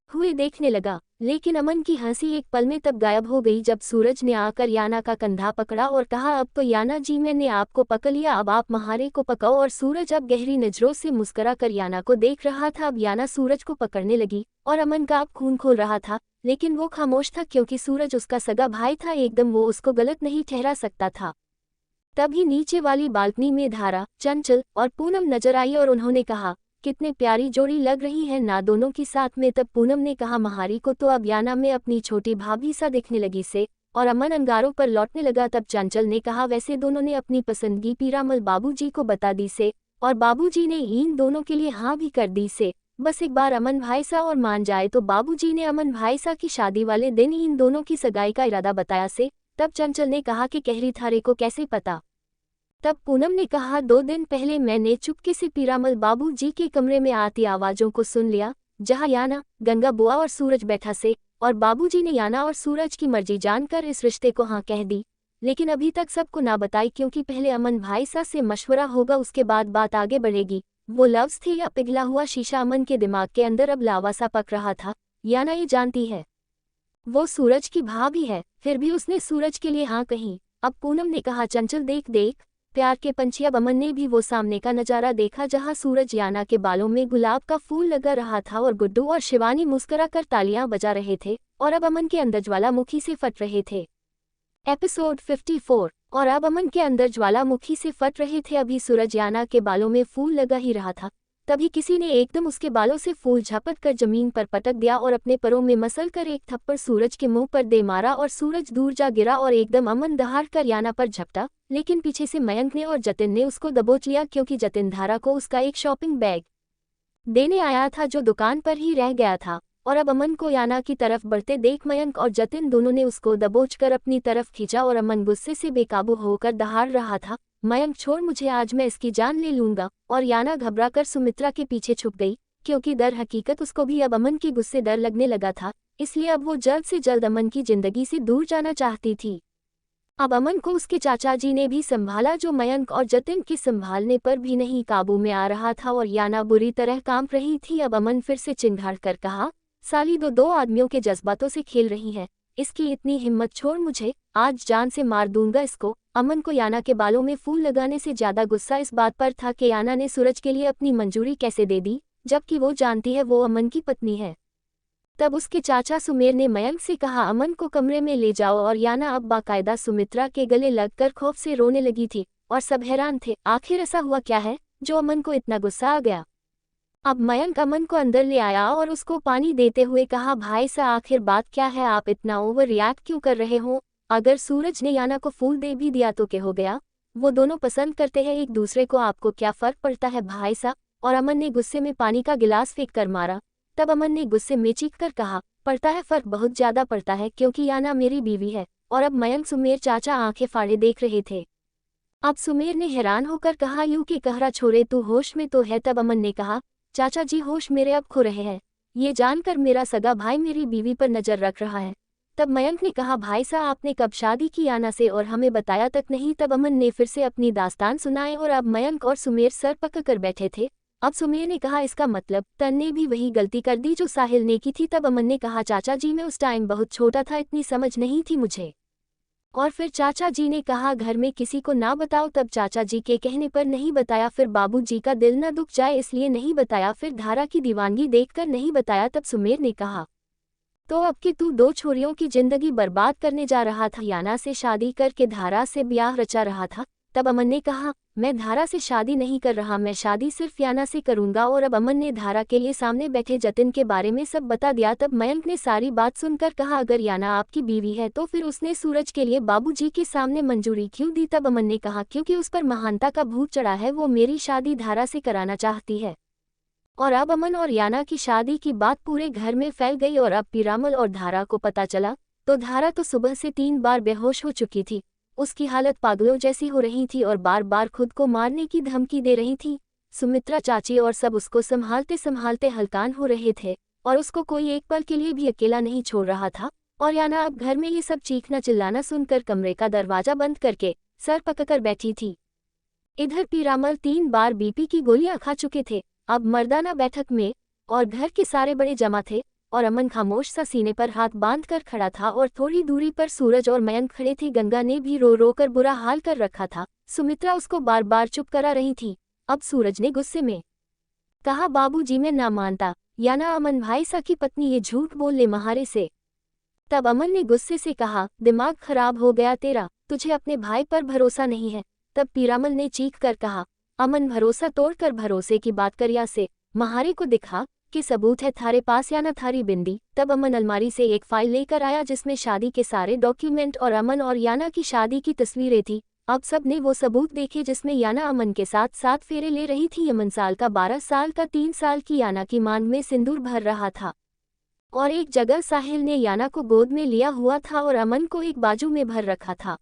A: हुए देखने लगा, लेकिन अमन की हंसी एक पल में तब गायब हो गई जब सूरज ने आकर याना का कंधा पकड़ा और कहा, अब तो याना जी मैंने आपको पकड़ लिया, अब आप महारे को पकाओ। और सूरज अब गहरी नजरों से मुस्करा कर याना को देख रहा था। अब याना सूरज को पकड़ने लगी और अमन का अब खून खोल रहा था, लेकिन वो खामोश था क्योंकि सूरज उसका सगा भाई था, एकदम वो उसको गलत नहीं ठहरा सकता था। तभी नीचे वाली बालकनी में धारा, चंचल और पूनम नजर आई और उन्होंने कहा, कितने प्यारी जोड़ी लग रही है ना दोनों की साथ में। तब पूनम ने कहा, महारी को तो अब याना में अपनी छोटी भाभी सा दिखने लगी से। और अमन अंगारों पर लौटने लगा। तब चंचल ने कहा, वैसे दोनों ने अपनी पसंदगी पीरामल बाबूजी को बता दी से और बाबूजी ने इन दोनों के लिए हाँ भी कर दी से। बस एक बार अमन भाई सा और मान जाए तो बाबूजी ने अमन भाई सा की शादी वाले दिन इन दोनों की सगाई का इरादा बताया से। तब चंचल ने कहा कि कहरी थारे को कैसे पता? तब पूनम ने कहा, 2 दिन पहले मैंने चुपके से पीरामल बाबू जी के कमरे में आती आवाज़ों को सुन लिया, जहां याना, गंगा बुआ और सूरज बैठा से। और बाबूजी ने याना और सूरज की मर्जी जानकर इस रिश्ते को हाँ कह दी, लेकिन अभी तक सबको ना बताई क्योंकि पहले अमन भाई सा से मशवरा होगा, उसके बाद बात आगे बढ़ेगी। वो लफ्ज़ थे या पिघला हुआ शीशा। अमन के दिमाग के अंदर अब लावा सा पक रहा था। याना ये जानती है वो सूरज की भाभी है, फिर भी उसने सूरज के लिए हाँ कही। अब पूनम ने कहा, चंचल देख देख प्यार के पंछी। अब अमन ने भी वो सामने का नजारा देखा जहां सूरज याना के बालों में गुलाब का फूल लगा रहा था और गुड्डू और शिवानी मुस्कुरा कर तालियां बजा रहे थे और अब अमन के अंदर ज्वालामुखी से फट रहे थे। एपिसोड 54। और अब अमन के अंदर ज्वालामुखी से फट रहे थे। अभी सूरज याना के बालों में फूल लगा ही रहा था, तभी किसी ने एकदम उसके बालों से फूल झपट कर जमीन पर पटक दिया और अपने परों में मसल कर एक थप्पड़ सूरज के मुंह पर दे मारा और सूरज दूर जा गिरा और एकदम अमन दहाड़ कर याना पर झपटा। लेकिन पीछे से मयंक ने और जतिन ने उसको दबोच लिया क्योंकि जतिन धारा को उसका एक शॉपिंग बैग देने आया था जो दुकान पर ही रह गया था और अब अमन को याना की तरफ बढ़ते देख मयंक और जतिन दोनों ने उसको दबोचकर अपनी तरफ खींचा और अमन गुस्से से बेकाबू होकर दहाड़ रहा था, मयंक छोड़ मुझे, आज मैं इसकी जान ले लूंगा। और याना घबराकर सुमित्रा के पीछे छुप गई, क्योंकि दर हकीकत उसको भी अब अमन की गुस्से डर लगने लगा था, इसलिए अब वो जल्द से जल्द अमन की जिंदगी से दूर जाना चाहती थी। अब अमन को उसके चाचा जी ने भी संभाला, जो मयंक और जतिन के संभालने पर भी नहीं काबू में आ रहा था, और याना बुरी तरह कांप रही थी। अब अमन फिर से चिंघाड़ कर कहा, साली दो आदमियों के जज्बातों से खेल रही है, इसकी इतनी हिम्मत, छोड़ मुझे, आज जान से मार दूंगा इसको। अमन को याना के बालों में फूल लगाने से ज्यादा गुस्सा इस बात पर था कि याना ने सूरज के लिए अपनी मंजूरी कैसे दे दी, जबकि वो जानती है वो अमन की पत्नी है। तब उसके चाचा सुमेर ने मयंक से कहा, अमन को कमरे में ले जाओ, और याना अब बाकायदा सुमित्रा के गले लगकर खौफ से रोने लगी थी, और सब हैरान थे, आखिर ऐसा हुआ क्या है जो अमन को इतना गुस्सा आ गया। अब मयंक अमन को अंदर ले आया और उसको पानी देते हुए कहा, भाई सा आखिर बात क्या है, आप इतना ओवर रिएक्ट क्यों कर रहे हो, अगर सूरज ने याना को फूल दे भी दिया तो क्या हो गया, वो दोनों पसंद करते हैं एक दूसरे को, आपको क्या फर्क पड़ता है भाई सा। और अमन ने गुस्से में पानी का गिलास फेंक कर मारा। तब अमन ने गुस्से में चीख कर कहा, पड़ता है, फर्क बहुत ज्यादा पड़ता है, क्योंकि याना मेरी बीवी है। और अब मयंक सुमेर चाचा आंखें फाड़े देख रहे थे। अब सुमेर ने हैरान होकर कहा, यूं कि कहरा छोरे, तू होश में तो है। तब अमन ने कहा, चाचा जी होश मेरे अब खो रहे हैं, ये जानकर मेरा सगा भाई मेरी बीवी पर नजर रख रहा है। तब मयंक ने कहा, भाई साहब आपने कब शादी की याना से और हमें बताया तक नहीं। तब अमन ने फिर से अपनी दास्तान सुनाए और अब मयंक और सुमेर सर पकड़ कर बैठे थे। अब सुमेर ने कहा, इसका मतलब तन ने भी वही गलती कर दी जो साहिल ने की थी। तब अमन ने कहा, चाचा जी मैं उस टाइम बहुत छोटा था, इतनी समझ नहीं थी मुझे। और फिर चाचा जी ने कहा, घर में किसी को ना बताओ। तब चाचा जी के कहने पर नहीं बताया, फिर बाबू जी का दिल न दुख जाए इसलिए नहीं बताया, फिर धारा की दीवानगी देखकर नहीं बताया। तब सुमेर ने कहा, तो अब कि तू दो छोरियों की जिंदगी बर्बाद करने जा रहा था, याना से शादी करके धारा से ब्याह रचा रहा था। तब अमन ने कहा, मैं धारा से शादी नहीं कर रहा, मैं शादी सिर्फ याना से करूंगा। और अब अमन ने धारा के लिए सामने बैठे जतिन के बारे में सब बता दिया। तब मयंक ने सारी बात सुनकर कहा, अगर याना आपकी बीवी है तो फिर उसने सूरज के लिए बाबूजी के सामने मंजूरी क्यों दी। तब अमन ने कहा, क्योंकि उस पर महानता का भूत चढ़ा है, वो मेरी शादी धारा से कराना चाहती है। और अब अमन और याना की शादी की बात पूरे घर में फैल गई, और अब पीरामल और धारा को पता चला तो धारा तो सुबह से 3 बार बेहोश हो चुकी थी, उसकी हालत पागलों जैसी हो रही थी और बार बार खुद को मारने की धमकी दे रही थी। सुमित्रा चाची और सब उसको संभालते संभालते हलकान हो रहे थे, और उसको कोई एक पल के लिए भी अकेला नहीं छोड़ रहा था। और याना अब घर में ये सब चीखना चिल्लाना सुनकर कमरे का दरवाजा बंद करके सर पकड़कर बैठी थी। इधर पीरामल 3 बार बीपी की गोलियां खा चुके थे, अब मर्दाना बैठक में, और घर के सारे बड़े जमा थे, और अमन खामोश सा सीने पर हाथ बांधकर खड़ा था, और थोड़ी दूरी पर सूरज और मयंक खड़े थे। गंगा ने भी रो रो कर बुरा हाल कर रखा था, सुमित्रा उसको बार बार चुप करा रही थी। अब सूरज ने गुस्से में कहा, बाबूजी मैं ना मानता, याना अमन भाई सा की पत्नी, ये झूठ बोल ले महारे से। तब अमन ने गुस्से से कहा, दिमाग खराब हो गया तेरा, तुझे अपने भाई पर भरोसा नहीं है। तब पीरामल ने चीख कर कहा, अमन भरोसा तोड़कर भरोसे की बात कर, या से महारे को दिखा कि सबूत है थारे पास या न थारी बिंदी। तब अमन अलमारी से एक फाइल लेकर आया जिसमें शादी के सारे डॉक्यूमेंट और अमन और याना की शादी की तस्वीरें थी। अब सब ने वो सबूत देखे जिसमें याना अमन के साथ 7 फेरे ले रही थी, अमन साल का 12 साल का 3 साल की याना की मांग में सिंदूर भर रहा था, और एक जगह साहिल ने याना को गोद में लिया हुआ था और अमन को एक बाजू में भर रखा था।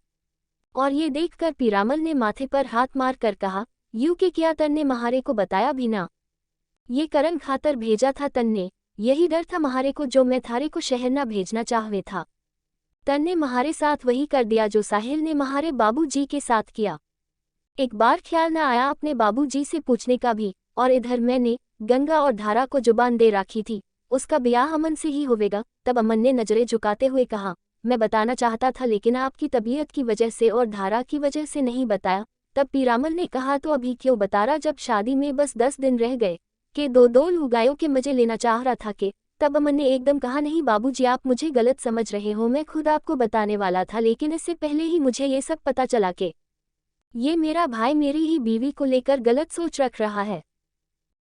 A: और ये देखकर पीरामल ने माथे पर हाथ मार कर कहा, यूं कि क्या तन ने महारे को बताया भी ना, ये करन खातर भेजा था तन ने, यही डर था महारे को जो मैं थारे को शहर ना भेजना चाहवे था। तन ने महारे साथ वही कर दिया जो साहिल ने महारे बाबूजी के साथ किया। एक बार ख्याल न आया अपने बाबूजी से पूछने का भी, और इधर मैंने गंगा और धारा को जुबान दे रखी थी उसका ब्याह अमन से ही होवेगा। तब अमन ने नजरें झुकाते हुए कहा, मैं बताना चाहता था लेकिन आपकी तबीयत की वजह से और धारा की वजह से नहीं बताया। तब पीरामल ने कहा, तो अभी क्यों बता रहा जब शादी में बस 10 दिन रह गए कि दो लुगायों के मजे लेना चाह रहा था कि। तब अमन ने एकदम कहा, नहीं बाबूजी आप मुझे गलत समझ रहे हो, मैं खुद आपको बताने वाला था लेकिन इससे पहले ही मुझे ये सब पता चला कि ये मेरा भाई मेरी ही बीवी को लेकर गलत सोच रख रहा है,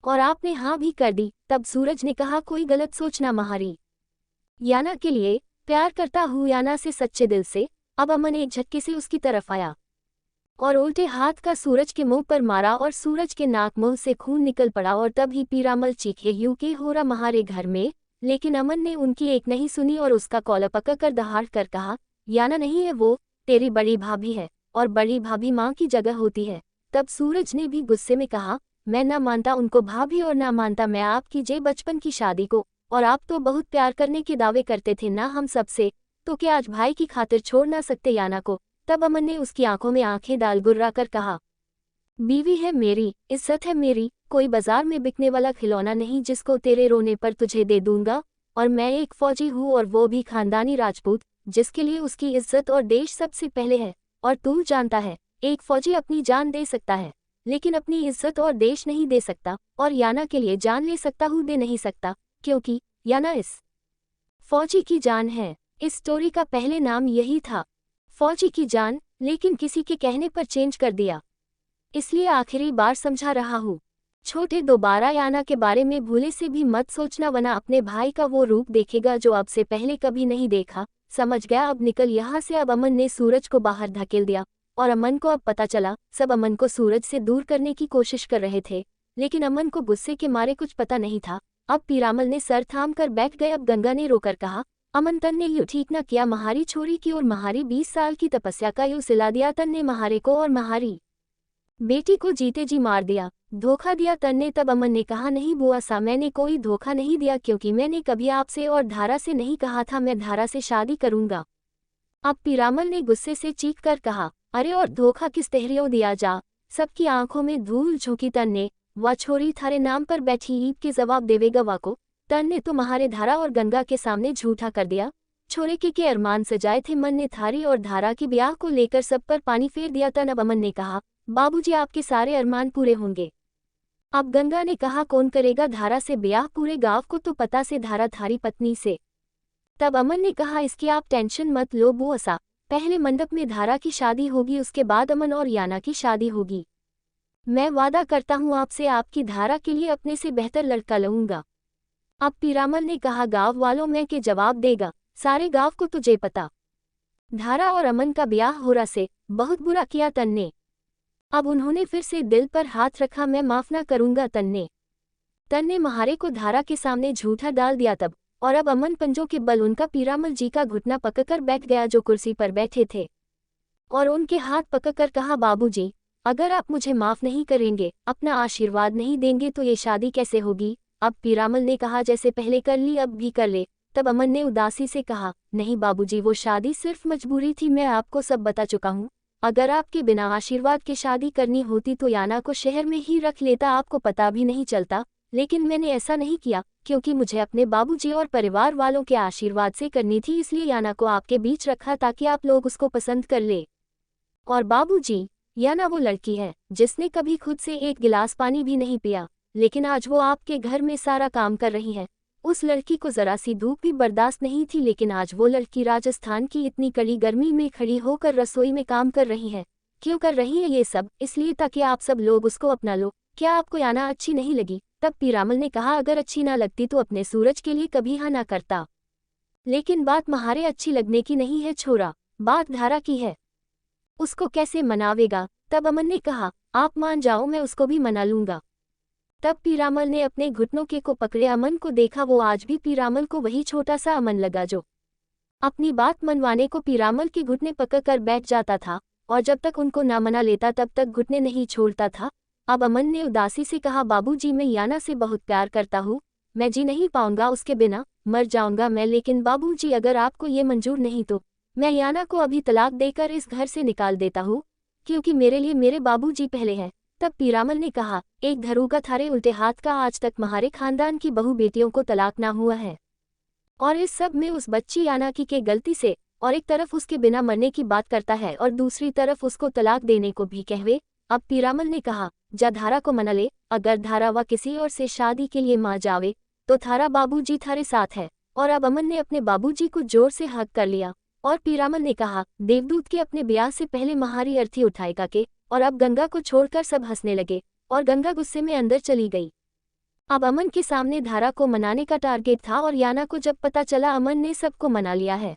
A: और आपने हाँ भी कर दी। तब सूरज ने कहा, कोई गलत सोचना महारी, याना के लिए प्यार करता हूँ, याना से सच्चे दिल से। अब अमन एक झटके से उसकी तरफ आया और उल्टे हाथ का सूरज के मुंह पर मारा और सूरज के नाक मुंह से खून निकल पड़ा। और तब ही पीरामल चीखे, यूं के हो रहा महारे घर में लेकिन अमन ने उनकी एक नहीं सुनी और उसका कॉलर पकड़कर दहाड़ कर कहा, याना नहीं है वो, तेरी बड़ी भाभी है, और बड़ी भाभी माँ की जगह होती है। तब सूरज ने भी गुस्से में कहा, मैं ना मानता उनको भाभी और ना मानता मैं आपकी जे बचपन की शादी को, और आप तो बहुत प्यार करने के दावे करते थे ना हम सबसे, तो क्या आज भाई की खातिर छोड़ ना सकते याना को। तब अमन ने उसकी आंखों में आंखें डाल गुर्रा कर कहा, बीवी है मेरी, इज्जत है मेरी, कोई बाजार में बिकने वाला खिलौना नहीं जिसको तेरे रोने पर तुझे दे दूंगा। और मैं एक फौजी हूँ और वो भी खानदानी राजपूत, जिसके लिए उसकी इज्जत और देश सबसे पहले है। और तू जानता है, एक फौजी अपनी जान दे सकता है, लेकिन अपनी इज्जत और देश नहीं दे सकता, और याना के लिए जान ले सकता हूँ, दे नहीं सकता, क्योंकि याना इस फौजी की जान है। इस स्टोरी का पहले नाम यही था, फौजी की जान, लेकिन किसी के कहने पर चेंज कर दिया, इसलिए आखिरी बार समझा रहा हूँ। छोटे दोबारा याना के बारे में भूले से भी मत सोचना, वरना अपने भाई का वो रूप देखेगा जो अब से पहले कभी नहीं देखा। समझ गया, अब निकल यहाँ से। अब अमन ने सूरज को बाहर धकेल दिया, और अमन को अब पता चला सब अमन को सूरज से दूर करने की कोशिश कर रहे थे, लेकिन अमन को गुस्से के मारे कुछ पता नहीं था। अब पीरामल ने सर थाम कर बैठ गए। अब गंगा ने रोकर कहा, अमन तन ने यूँ ठीक न किया, महारी छोरी की और महारी 20 साल की तपस्या का यूँ सिला दिया तन ने महारे को, और महारी बेटी को जीते जी मार दिया, धोखा दिया तन ने। तब अमन ने कहा, नहीं बुआ सा, मैंने कोई धोखा नहीं दिया, क्योंकि मैंने कभी आपसे और धारा से नहीं कहा था मैं धारा से शादी करूंगा। अब पीरामल ने गुस्से से चीख कर कहा, अरे और धोखा किस तहरियो दिया जा। सबकी आंखों में धूल झोंकी तन ने, वह छोरी थारे नाम पर बैठी ईद के जवाब देवेगा वा को। तन ने तो महारे धारा और गंगा के सामने झूठा कर दिया, छोरे के अरमान सजाए थे मन ने थारी और धारा की ब्याह को लेकर सब पर पानी फेर दिया तन। अब अमन ने कहा, बाबूजी आपके सारे अरमान पूरे होंगे। अब गंगा ने कहा, कौन करेगा धारा से ब्याह, पूरे गांव को तो पता से धारा थारी पत्नी से। तब अमन ने कहा, इसकी आप टेंशन मत लो बुआ सा, पहले मंडप में धारा की शादी होगी, उसके बाद अमन और याना की शादी होगी। मैं वादा करता हूँ आपसे, आपकी धारा के लिए अपने से बेहतर लड़का लाऊंगा। अब पीरामल ने कहा, गांव वालों में के जवाब देगा, सारे गांव को तुझे पता धारा और अमन का ब्याह हो रहा से बहुत बुरा किया तन ने। अब उन्होंने फिर से दिल पर हाथ रखा, मैं माफ ना करूंगा तन ने महारे को धारा के सामने झूठा डाल दिया तब। और अब अमन पंजों के बल उनका पीरामल जी का घुटना पकड़कर बैठ गया जो कुर्सी पर बैठे थे, और उनके हाथ पकड़कर कहा, बाबूजी अगर आप मुझे माफ नहीं करेंगे, अपना आशीर्वाद नहीं देंगे, तो ये शादी कैसे होगी। अब पीरामल ने कहा, जैसे पहले कर ली अब भी कर ले। तब अमन ने उदासी से कहा, नहीं बाबूजी, वो शादी सिर्फ मजबूरी थी, मैं आपको सब बता चुका हूँ। अगर आपके बिना आशीर्वाद के शादी करनी होती तो याना को शहर में ही रख लेता, आपको पता भी नहीं चलता, लेकिन मैंने ऐसा नहीं किया, क्योंकि मुझे अपने बाबूजी और परिवार वालों के आशीर्वाद से करनी थी, इसलिए याना को आपके बीच रखा ताकि आप लोग उसको पसंद कर ले। और बाबूजी, याना वो लड़की है जिसने कभी खुद से एक गिलास पानी भी नहीं पिया, लेकिन आज वो आपके घर में सारा काम कर रही है। उस लड़की को जरा सी धूप भी बर्दाश्त नहीं थी, लेकिन आज वो लड़की राजस्थान की इतनी कड़ी गर्मी में खड़ी होकर रसोई में काम कर रही है। क्यों कर रही है ये सब? इसलिए ताकि आप सब लोग उसको अपना लो। क्या आपको याना अच्छी नहीं लगी? तब पीरामल ने कहा, अगर अच्छी ना लगती तो अपने सूरज के लिए कभी हाँ ना करता, लेकिन बात महारे अच्छी लगने की नहीं है छोरा, बात धारा की है, उसको कैसे मनावेगा? तब अमन ने कहा, आप मान जाओ, मैं उसको भी मना लूंगा। तब पीरामल ने अपने घुटनों के को पकड़े अमन को देखा, वो आज भी पीरामल को वही छोटा सा अमन लगा जो अपनी बात मनवाने को पीरामल के घुटने पकड़कर बैठ जाता था, और जब तक उनको ना मना लेता तब तक घुटने नहीं छोड़ता था। अब अमन ने उदासी से कहा, बाबूजी मैं याना से बहुत प्यार करता हूँ, मैं जी नहीं पाऊंगा उसके बिना, मर जाऊंगा मैं। लेकिन बाबूजी अगर आपको ये मंजूर नहीं तो मैं याना को अभी तलाक देकर इस घर से निकाल देता हूँ, क्योंकि मेरे लिए मेरे बाबूजी पहले हैं। तब पीरामल ने कहा, एक धरूगा थारे उल्टे हाथ का, आज तक हमारे खानदान की बहू बेटियों को तलाक ना हुआ है, और इस सब में उस बच्ची याना की के गलती से, और एक तरफ उसके बिना मरने की बात करता है और दूसरी तरफ उसको तलाक देने को भी कहवे। अब पीरामल ने कहा, जा धारा को मना ले, अगर धारा व किसी और से शादी के लिए मां जावे तो थारा बाबूजी थारे साथ है। और अब अमन ने अपने बाबूजी को जोर से हक कर लिया, और पीरामल ने कहा, देवदूत के अपने ब्याह से पहले महारी अर्थी उठाएगा के। और अब गंगा को छोड़कर सब हंसने लगे, और गंगा गुस्से में अंदर चली गई। अब अमन के सामने धारा को मनाने का टारगेट था, और याना को जब पता चला अमन ने सबको मना लिया है,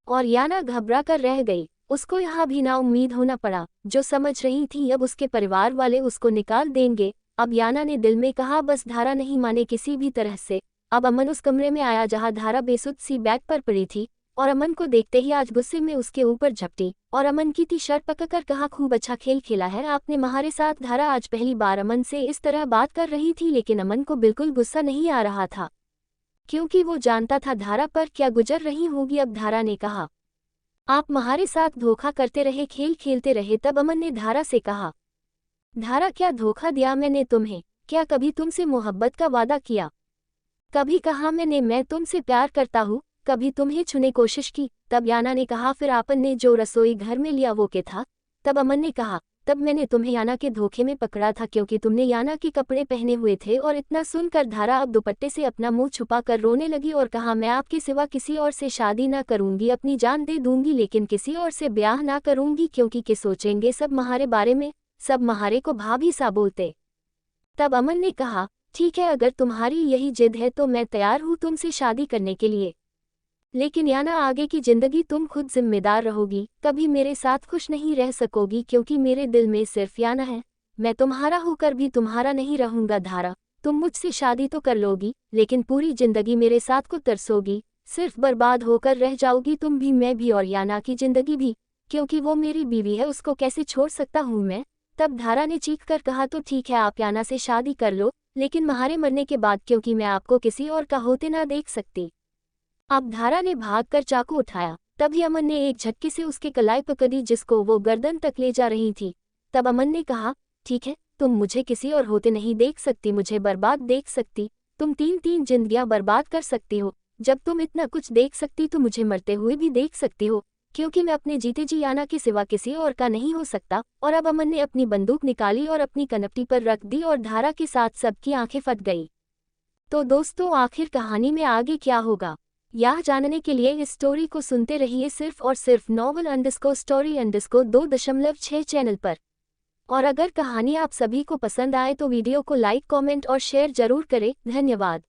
A: और याना घबरा कर रह गई। उसको यहाँ भी ना उम्मीद होना पड़ा, जो समझ रही थी अब उसके परिवार वाले उसको निकाल देंगे। अब याना ने दिल में कहा, बस धारा नहीं माने किसी भी तरह से, अब अमन उस कमरे में आया जहां धारा बेसुध सी बेड पर पड़ी थी और अमन को देखते ही आज गुस्से में उसके ऊपर झपटी और अमन की टी शर्ट पकड़कर कहा, खूब अच्छा खेल खेला है आपने हमारे साथ। धारा आज पहली बार अमन से इस तरह बात कर रही थी, लेकिन अमन को बिल्कुल गुस्सा नहीं आ रहा था क्योंकि वो जानता था धारा पर क्या गुजर रही होगी। अब धारा ने कहा, आप हमारे साथ धोखा करते रहे, खेल खेलते रहे। तब अमन ने धारा से कहा, धारा क्या धोखा दिया मैंने तुम्हें? क्या कभी तुमसे मोहब्बत का वादा किया? कभी कहा मैंने मैं तुमसे प्यार करता हूँ? कभी तुम्हें छूने कोशिश की? तब याना ने कहा, फिर आपन ने जो रसोई घर में लिया वो क्या था? तब अमन ने कहा, तब मैंने तुम्हें याना के धोखे में पकड़ा था क्योंकि तुमने याना के कपड़े पहने हुए थे। और इतना सुनकर धारा अब दुपट्टे से अपना मुंह छुपा कर रोने लगी और कहा, मैं आपके सिवा किसी और से शादी ना करूंगी, अपनी जान दे दूंगी, लेकिन किसी और से ब्याह ना करूंगी क्योंकि के सोचेंगे सब म्हारे बारे में, सब म्हारे को भाभी सा बोलते। तब अमन ने कहा, ठीक है, अगर तुम्हारी यही जिद है तो मैं तैयार हूँ तुमसे शादी करने के लिए, लेकिन याना आगे की जिंदगी तुम खुद जिम्मेदार रहोगी, कभी मेरे साथ खुश नहीं रह सकोगी क्योंकि मेरे दिल में सिर्फ याना है, मैं तुम्हारा होकर भी तुम्हारा नहीं रहूंगा। धारा, तुम मुझसे शादी तो कर लोगी लेकिन पूरी जिंदगी मेरे साथ को तरसोगी, सिर्फ बर्बाद होकर रह जाओगी तुम भी, मैं भी और याना की जिंदगी भी, क्योंकि वो मेरी बीवी है, उसको कैसे छोड़ सकता हूँ मैं? तब धारा ने चीख कर कहा, तो ठीक है, आप याना से शादी कर लो, लेकिन म्हारे मरने के बाद, क्योंकि मैं आपको किसी और का होते ना देख सकती। अब धारा ने भागकर चाकू उठाया। तभी अमन ने एक झटके से उसके कलाई पकड़ी जिसको वो गर्दन तक ले जा रही थी। तब अमन ने कहा, ठीक है, तुम मुझे किसी और होते नहीं देख सकती, मुझे बर्बाद देख सकती, तुम 3-3 जिंदगियां बर्बाद कर सकती हो। जब तुम इतना कुछ देख सकती तो मुझे मरते हुए भी देख सकती हो, क्योंकि मैं अपने जीते जी याना के सिवा किसी और का नहीं हो सकता। और अब अमन ने अपनी बंदूक निकाली और अपनी कनपटी पर रख दी और धारा के साथ सबकी आंखें फट गई। तो दोस्तों, आखिर कहानी में आगे क्या होगा यह जानने के लिए इस स्टोरी को सुनते रहिए सिर्फ और सिर्फ novel_story_2.6 चैनल पर। और अगर कहानी आप सभी को पसंद आए तो वीडियो को लाइक, कमेंट और शेयर जरूर करें। धन्यवाद।